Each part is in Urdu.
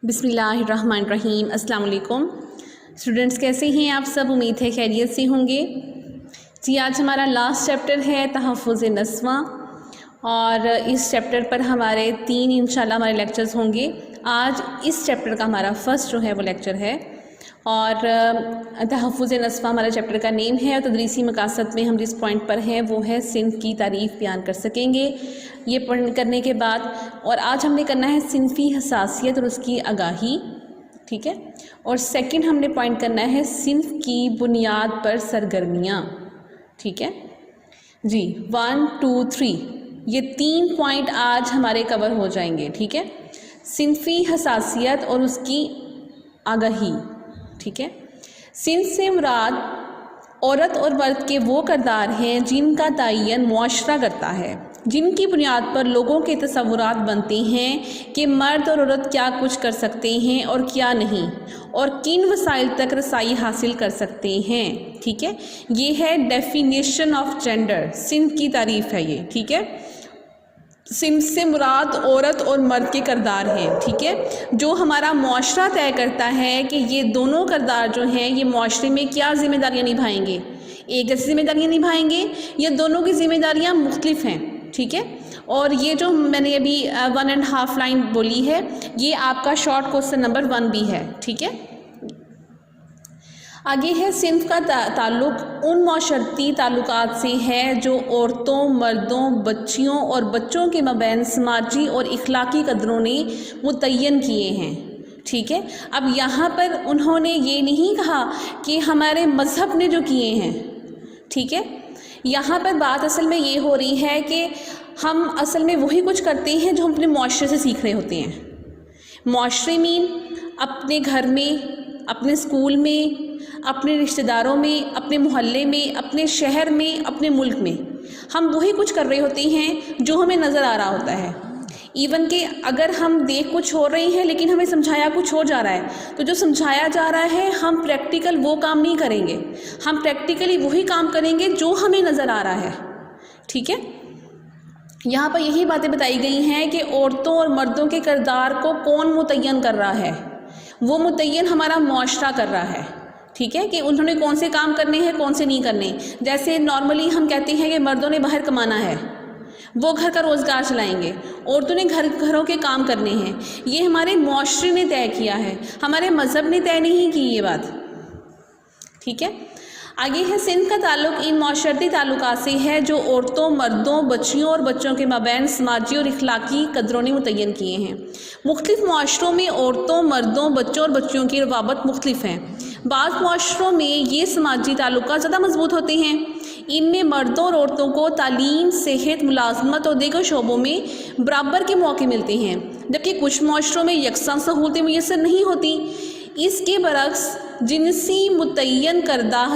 بسم اللہ الرحمن الرحیم۔ السلام علیکم اسٹوڈنٹس، کیسے ہیں آپ سب؟ امید ہے خیریت سے ہوں گے۔ جی آج ہمارا لاسٹ چیپٹر ہے تحفظ نسواں، اور اس چیپٹر پر ہمارے 3 انشاءاللہ ہمارے لیکچرز ہوں گے۔ آج اس چیپٹر کا ہمارا فرسٹ جو ہے وہ لیکچر ہے، اور تحفظ نسواں ہمارا چیپٹر کا نیم ہے، اور تدریسی مقاصد میں ہم جس پوائنٹ پر ہیں وہ ہے صنف کی تعریف بیان کر سکیں گے یہ کرنے کے بعد۔ اور آج ہم نے کرنا ہے صنفی حساسیت اور اس کی آگاہی، ٹھیک ہے۔ اور سیکنڈ ہم نے پوائنٹ کرنا ہے صنف کی بنیاد پر سرگرمیاں، ٹھیک ہے جی۔ 1 2 3 یہ 3 پوائنٹ آج ہمارے کور ہو جائیں گے، ٹھیک ہے۔ صنفی حساسیت اور اس کی آگاہی، ٹھیک ہے۔ صنف سے مراد عورت اور مرد کے وہ کردار ہیں جن کا تعین معاشرہ کرتا ہے، جن کی بنیاد پر لوگوں کے تصورات بنتے ہیں کہ مرد اور عورت کیا کچھ کر سکتے ہیں اور کیا نہیں، اور کن وسائل تک رسائی حاصل کر سکتے ہیں، ٹھیک ہے۔ یہ ہے ڈیفینیشن آف جینڈر، صنف کی تعریف ہے یہ، ٹھیک ہے۔ صنف سے مراد عورت اور مرد کے کردار ہیں، ٹھیک ہے، جو ہمارا معاشرہ طے کرتا ہے کہ یہ دونوں کردار جو ہیں یہ معاشرے میں کیا ذمہ داریاں نبھائیں گے، ایک جیسی ذمہ داریاں نبھائیں گے یا دونوں کی ذمہ داریاں مختلف ہیں، ٹھیک ہے۔ اور یہ جو میں نے ابھی 1.5 لائن بولی ہے یہ آپ کا شارٹ کوسچن نمبر 1 بھی ہے، ٹھیک ہے۔ آگے ہے صنف کا تعلق ان معاشرتی تعلقات سے ہے جو عورتوں، مردوں، بچیوں اور بچوں کے مابین سماجی اور اخلاقی قدروں نے متعین کیے ہیں، ٹھیک ہے۔ اب یہاں پر انہوں نے یہ نہیں کہا کہ ہمارے مذہب نے جو کیے ہیں، ٹھیک ہے۔ یہاں پر بات اصل میں یہ ہو رہی ہے کہ ہم اصل میں وہی کچھ کرتے ہیں جو ہم اپنے معاشرے سے سیکھ رہے ہوتے ہیں۔ معاشرے میں، اپنے گھر میں، اپنے اسکول میں، اپنے رشتہ داروں میں، اپنے محلے میں، اپنے شہر میں، اپنے ملک میں ہم وہی کچھ کر رہے ہوتے ہیں جو ہمیں نظر آ رہا ہوتا ہے۔ ایون کہ اگر ہم دیکھ کچھ ہو رہے ہیں لیکن ہمیں سمجھایا کچھ ہو جا رہا ہے، تو جو سمجھایا جا رہا ہے ہم پریکٹیکل وہ کام نہیں کریں گے، ہم پریکٹیکلی وہی کام کریں گے جو ہمیں نظر آ رہا ہے، ٹھیک ہے۔ یہاں پر یہی باتیں بتائی گئی ہیں کہ عورتوں اور مردوں کے کردار کو کون متعین کر رہا ہے، وہ متعین ہمارا معاشرہ کر رہا ہے، ٹھیک ہے، کہ انہوں نے کون سے کام کرنے ہیں کون سے نہیں کرنے۔ جیسے نارملی ہم کہتے ہیں کہ مردوں نے باہر کمانا ہے، وہ گھر کا روزگار چلائیں گے، عورتوں نے گھروں کے کام کرنے ہیں، یہ ہمارے معاشرے نے طے کیا ہے، ہمارے مذہب نے طے نہیں کی یہ بات، ٹھیک ہے۔ آگے ہے صنف کا تعلق ان معاشرتی تعلقات سے ہے جو عورتوں، مردوں، بچیوں اور بچوں کے مابین سماجی اور اخلاقی قدروں نے متعین کیے ہیں۔ مختلف معاشروں میں عورتوں، مردوں، بچوں اور بچیوں کی روابط مختلف ہیں۔ بعض معاشروں میں یہ سماجی تعلقات زیادہ مضبوط ہوتے ہیں، ان میں مردوں اور عورتوں کو تعلیم، صحت، ملازمت اور دیگر شعبوں میں برابر کے موقع ملتے ہیں، جبکہ کچھ معاشروں میں یکساں سہولتیں میسر نہیں ہوتی۔ اس کے برعکس جنسی متعین کردہ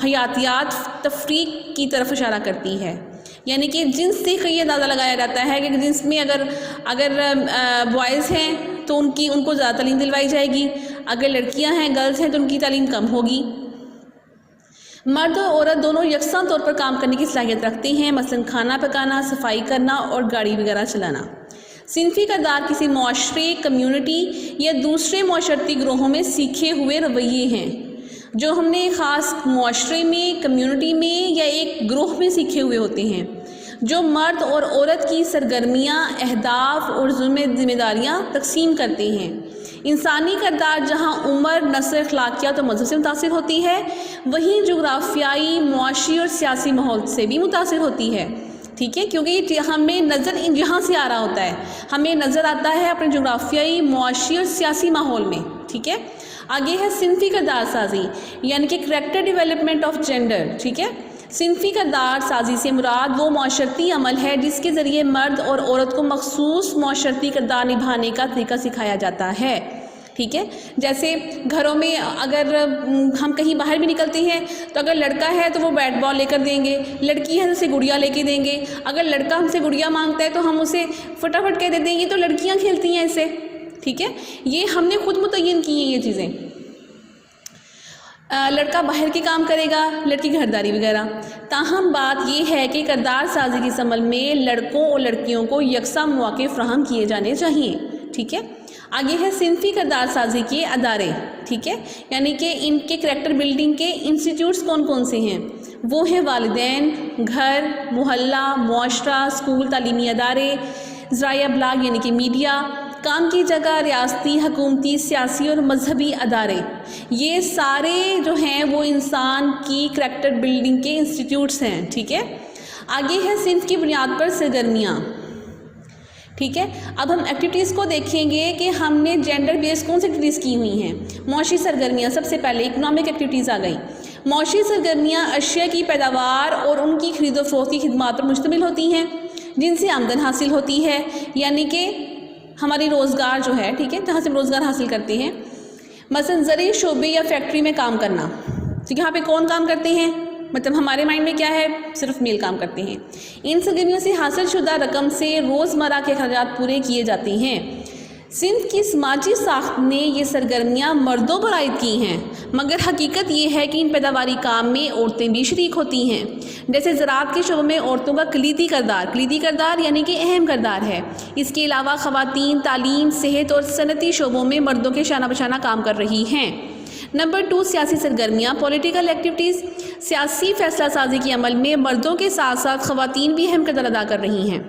حیاتیات تفریق کی طرف اشارہ کرتی ہے، یعنی کہ جنس سے یہ اندازہ لگایا جاتا ہے کہ جنس میں اگر بوائز ہیں تو ان کو زیادہ تعلیم دلوائی جائے گی، اگر لڑکیاں ہیں، گرلز ہیں، تو ان کی تعلیم کم ہوگی۔ مرد اور عورت دونوں یکساں طور پر کام کرنے کی صلاحیت رکھتے ہیں، مثلا کھانا پکانا، صفائی کرنا اور گاڑی وغیرہ چلانا۔ صنفی کردار کسی معاشرے، کمیونٹی یا دوسرے معاشرتی گروہوں میں سیکھے ہوئے رویے ہیں جو ہم نے خاص معاشرے میں، کمیونٹی میں یا ایک گروہ میں سیکھے ہوئے ہوتے ہیں، جو مرد اور عورت کی سرگرمیاں، اہداف اور ذمہ داریاں تقسیم کرتے ہیں۔ انسانی کردار جہاں عمر، نسل، اخلاقیات اور مذہب سے متاثر ہوتی ہے، وہیں جغرافیائی، معاشی اور سیاسی ماحول سے بھی متاثر ہوتی ہے، ٹھیک ہے، کیونکہ ہمیں نظر یہاں سے آ رہا ہوتا ہے، ہمیں نظر آتا ہے اپنے جغرافیائی، معاشی اور سیاسی ماحول میں، ٹھیک ہے۔ آگے ہے صنفی کردار سازی، یعنی کہ کریکٹر ڈیولپمنٹ آف جینڈر، ٹھیک ہے۔ صنفی کردار سازی سے مراد وہ معاشرتی عمل ہے جس کے ذریعے مرد اور عورت کو مخصوص معاشرتی کردار نبھانے کا طریقہ سکھایا جاتا ہے، ٹھیک ہے۔ جیسے گھروں میں اگر ہم کہیں باہر بھی نکلتے ہیں تو اگر لڑکا ہے تو وہ بیٹ بال لے کر دیں گے، لڑکی ہے تو اسے گڑیا لے کے دیں گے، اگر لڑکا ہم سے گڑیا مانگتا ہے تو ہم اسے فٹافٹ کہہ دیتے ہیں یہ تو لڑکیاں کھیلتی ہیں اسے، ٹھیک ہے۔ یہ ہم نے خود متعین کی ہیں یہ چیزیں، لڑکا باہر کے کام کرے گا، لڑکی گھرداری وغیرہ۔ تاہم بات یہ ہے کہ کردار سازی کے عمل میں لڑکوں اور لڑکیوں کو یکساں مواقع فراہم کیے جانے چاہیے، ٹھیک ہے۔ آگے ہے صنفی کردار سازی کے ادارے، ٹھیک ہے، یعنی کہ ان کے کریکٹر بلڈنگ کے انسٹیٹیوٹس کون کون سے ہیں؟ وہ ہیں والدین، گھر، محلہ، معاشرہ، اسکول، تعلیمی ادارے، ذرائع ابلاغ یعنی کہ میڈیا، کام کی جگہ، ریاستی، حکومتی، سیاسی اور مذہبی ادارے۔ یہ سارے جو ہیں وہ انسان کی کریکٹر بلڈنگ کے انسٹیٹیوٹس ہیں، ٹھیک ہے۔ آگے ہے صنف کی بنیاد پر سرگرمیاں، ٹھیک ہے۔ اب ہم ایکٹیویٹیز کو دیکھیں گے کہ ہم نے جینڈر بیس کون سی ایکٹیویٹیز کی ہوئی ہیں۔ معاشی سرگرمیاں، سب سے پہلے اکنامک ایکٹیویٹیز آ گئیں۔ معاشی سرگرمیاں اشیاء کی پیداوار اور ان کی خرید و فروخت کی خدمات پر مشتمل ہوتی ہیں جن سے آمدن حاصل ہوتی ہے، یعنی کہ ہماری روزگار جو ہے، ٹھیک ہے، جہاں سے ہم روزگار حاصل کرتے ہیں۔ مثلا زرعی شعبے یا فیکٹری میں کام کرنا، تو یہاں پہ کون کام کرتے ہیں؟ مطلب ہمارے مائنڈ میں کیا ہے؟ صرف میل کام کرتے ہیں۔ ان سرگرمیوں سے حاصل شدہ رقم سے روزمرہ کے اخراجات پورے کیے جاتے ہیں۔ صنف کی سماجی ساخت نے یہ سرگرمیاں مردوں پر عائد کی ہیں، مگر حقیقت یہ ہے کہ ان پیداواری کام میں عورتیں بھی شریک ہوتی ہیں۔ جیسے زراعت کے شعبے میں عورتوں کا کلیدی کردار یعنی کہ اہم کردار ہے۔ اس کے علاوہ خواتین تعلیم، صحت اور صنعتی شعبوں میں مردوں کے شانہ بشانہ کام کر رہی ہیں۔ نمبر 2، سیاسی سرگرمیاں، پولیٹیکل ایکٹیویٹیز۔ سیاسی فیصلہ سازی کے عمل میں مردوں کے ساتھ ساتھ خواتین بھی اہم کردار ادا کر رہی ہیں۔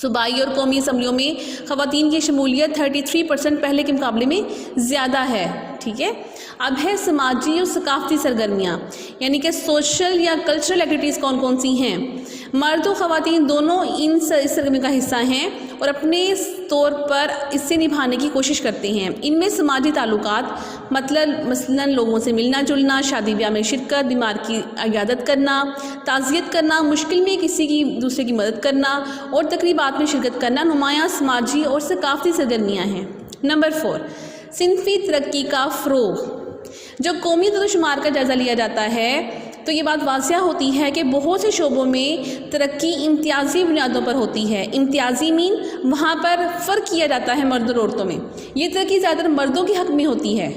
صوبائی اور قومی اسمبلیوں میں خواتین کی شمولیت 33% پہلے کے مقابلے میں زیادہ ہے، ٹھیک ہے۔ اب ہے سماجی اور ثقافتی سرگرمیاں، یعنی کہ سوشل یا کلچرل ایکٹیویٹیز کون کون سی ہیں۔ مرد و خواتین دونوں ان سرگرمیوں کا حصہ ہیں اور اپنے طور پر اس سے نبھانے کی کوشش کرتے ہیں۔ ان میں سماجی تعلقات، مثلاً لوگوں سے ملنا جلنا، شادی بیاہ میں شرکت، بیمار کی عیادت کرنا، تعزیت کرنا، مشکل میں کسی کی دوسرے کی مدد کرنا اور تقریبات میں شرکت کرنا نمایاں سماجی اور ثقافتی سرگرمیاں ہیں۔ نمبر 4، صنفی ترقی کا فروغ۔ جب قومی عدد و شمار کا جائزہ لیا جاتا ہے تو یہ بات واضح ہوتی ہے کہ بہت سے شعبوں میں ترقی امتیازی بنیادوں پر ہوتی ہے۔ امتیازی مین وہاں پر فرق کیا جاتا ہے مرد اور عورتوں میں۔ یہ ترقی زیادہ تر مردوں کے حق میں ہوتی ہے۔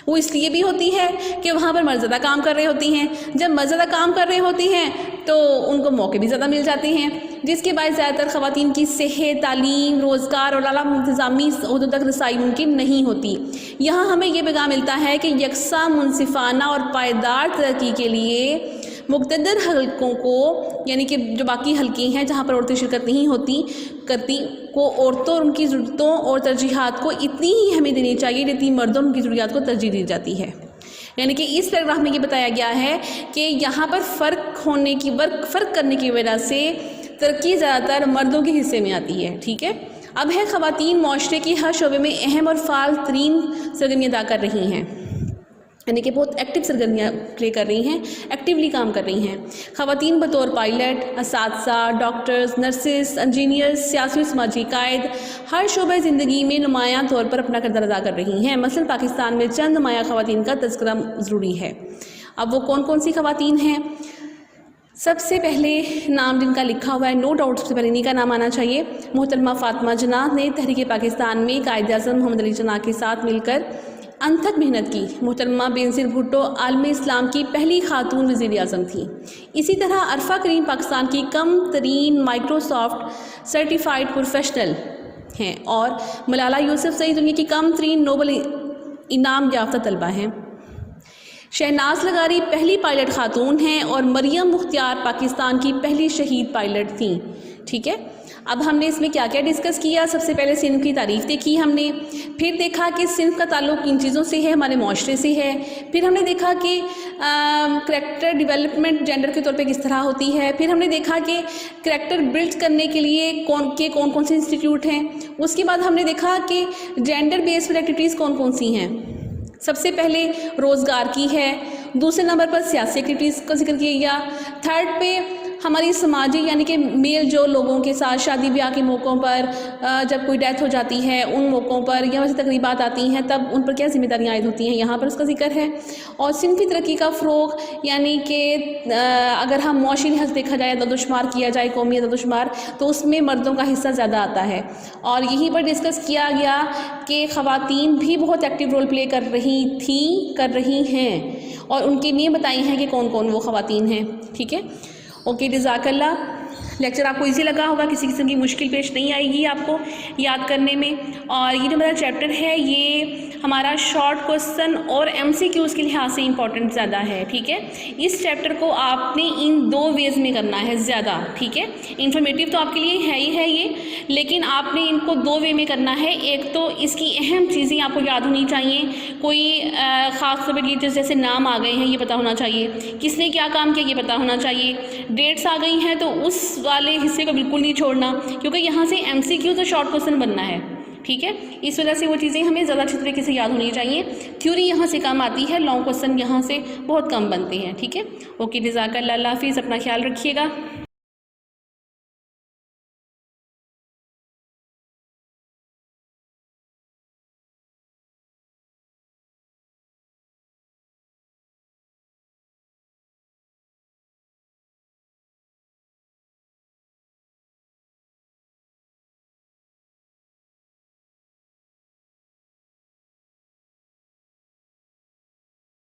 وہ اس لیے بھی ہوتی ہے کہ وہاں پر مرد زیادہ کام کر رہے ہوتی ہیں۔ جب مرد زیادہ کام کر رہے ہوتی ہیں تو ان کو موقع بھی زیادہ مل جاتے ہیں، جس کے باعث زیادہ تر خواتین کی صحت، تعلیم، روزگار اور اعلیٰ انتظامی عہدوں تک رسائی ممکن نہیں ہوتی۔ یہاں ہمیں یہ پیغام ملتا ہے کہ یکساں، منصفانہ اور پائیدار ترقی کے لیے مقتدر حلقوں کو، یعنی کہ جو باقی حلقے ہیں جہاں پر عورتیں شرکت نہیں کرتی کو عورتوں اور ان کی ضرورتوں اور ترجیحات کو اتنی ہی اہمیت دینی چاہیے جتنی مردوں اور ان کی ضروریات کو ترجیح دی جاتی ہے۔ یعنی کہ اس پیراگراف میں یہ بتایا گیا ہے کہ یہاں پر فرق کرنے کی وجہ سے ترقی زیادہ تر مردوں کے حصے میں آتی ہے، ٹھیک ہے۔ اب ہے خواتین معاشرے کی ہر شعبے میں اہم اور فعال ترین سرگرمیاں ادا کر رہی ہیں، یعنی کہ بہت ایکٹیو سرگرمیاں پلے کر رہی ہیں، ایکٹیولی کام کر رہی ہیں۔ خواتین بطور پائلٹ، اساتذہ، ڈاکٹرز، نرسز، انجینئرز، سیاسی و سماجی قائد ہر شعبہ زندگی میں نمایاں طور پر اپنا کردار ادا کر رہی ہیں۔ مثلا پاکستان میں چند نمایاں خواتین کا تذکرہ ضروری ہے۔ اب وہ کون کون سی خواتین ہیں؟ سب سے پہلے نام جن کا لکھا ہوا ہے، نو ڈاؤٹ سب سے پہلے انہیں کا نام آنا چاہیے۔ محترمہ فاطمہ جناح نے تحریک پاکستان میں قائد اعظم محمد علی جناح کے ساتھ مل کر انتھک محنت کی۔ محترمہ بینظیر بھٹو عالم اسلام کی پہلی خاتون وزیر اعظم تھیں۔ اسی طرح عرفہ کریم پاکستان کی کم ترین مائکروسافٹ سرٹیفائیڈ پروفیشنل ہیں اور ملالہ یوسف زئی دنیا کی کم ترین نوبل انعام یافتہ طلبہ ہیں۔ شہناز لغاری پہلی پائلٹ خاتون ہیں اور مریم مختار پاکستان کی پہلی شہید پائلٹ تھیں، ٹھیک ہے۔ اب ہم نے اس میں کیا کیا ڈسکس کیا؟ سب سے پہلے صنف کی تعریف دیکھی ہم نے، پھر دیکھا کہ صنف کا تعلق ان چیزوں سے ہے، ہمارے معاشرے سے ہے، پھر ہم نے دیکھا کہ کریکٹر ڈیولپمنٹ جینڈر کے طور پہ کس طرح ہوتی ہے، پھر ہم نے دیکھا کہ کریکٹر بلڈ کرنے کے لیے کون کون سے انسٹیٹیوٹ ہیں، اس کے بعد ہم نے دیکھا کہ جینڈر بیس پر ایکٹیویٹیز کون کون سی ہیں۔ سب سے پہلے روزگار کی ہے، دوسرے نمبر پر سیاسی ایکٹیویٹیز کا ذکر کیا گیا، تھرڈ پہ ہماری سماجی یعنی کہ میل جو لوگوں کے ساتھ شادی بیاہ کے موقعوں پر، جب کوئی ڈیتھ ہو جاتی ہے ان موقعوں پر یا ویسے تقریبات آتی ہیں تب ان پر کیا ذمہ داریاں عائد ہوتی ہیں، یہاں پر اس کا ذکر ہے۔ اور صنفی ترقی کا فروغ، یعنی کہ اگر ہم معاشی لحاظ دیکھا جائے، عدد و شمار کیا جائے، قومی عدد و شمار، تو اس میں مردوں کا حصہ زیادہ آتا ہے۔ اور یہیں پر ڈسکس کیا گیا کہ خواتین بھی بہت ایکٹیو رول پلے کر رہی ہیں اور ان کی نیمیں بتائی ہیں کہ کون کون وہ خواتین ہیں، ٹھیک ہے۔ اوکے، جزاک اللہ۔ لیکچر آپ کو ایزی لگا ہوگا, کسی قسم کی مشکل پیش نہیں آئے گی آپ کو یاد کرنے میں. اور یہ جو میرا چیپٹر ہے یہ ہمارا شارٹ کوسچن اور MCQs کے لحاظ سے امپورٹنٹ زیادہ ہے, ٹھیک ہے. اس چیپٹر کو آپ نے ان 2 ویز میں کرنا ہے زیادہ, ٹھیک ہے. انفارمیٹیو تو آپ کے لیے ہے ہی ہے یہ, لیکن آپ نے ان کو 2 وے میں کرنا ہے. ایک تو اس کی اہم چیزیں آپ کو یاد ہونی چاہیے, کوئی خاص طور پر جیسے نام آ گئے ہیں یہ پتہ ہونا چاہیے, کس نے کیا کام کیا یہ پتہ ہونا چاہیے, ڈیٹس آ گئی ہیں تو اس والے حصے کو بالکل نہیں چھوڑنا, کیونکہ یہاں سے MCQ تو شارٹ کوسچن بننا ہے, ٹھیک ہے. اس وجہ سے وہ چیزیں ہمیں زیادہ اچھی طریقے سے یاد ہونی چاہیے. تھیوری یہاں سے کم آتی ہے, لانگ کوسچن یہاں سے بہت کم بنتے ہیں, ٹھیک ہے. اوکے, جزاک اللہ, اللہ حافظ, اپنا خیال رکھیے گا.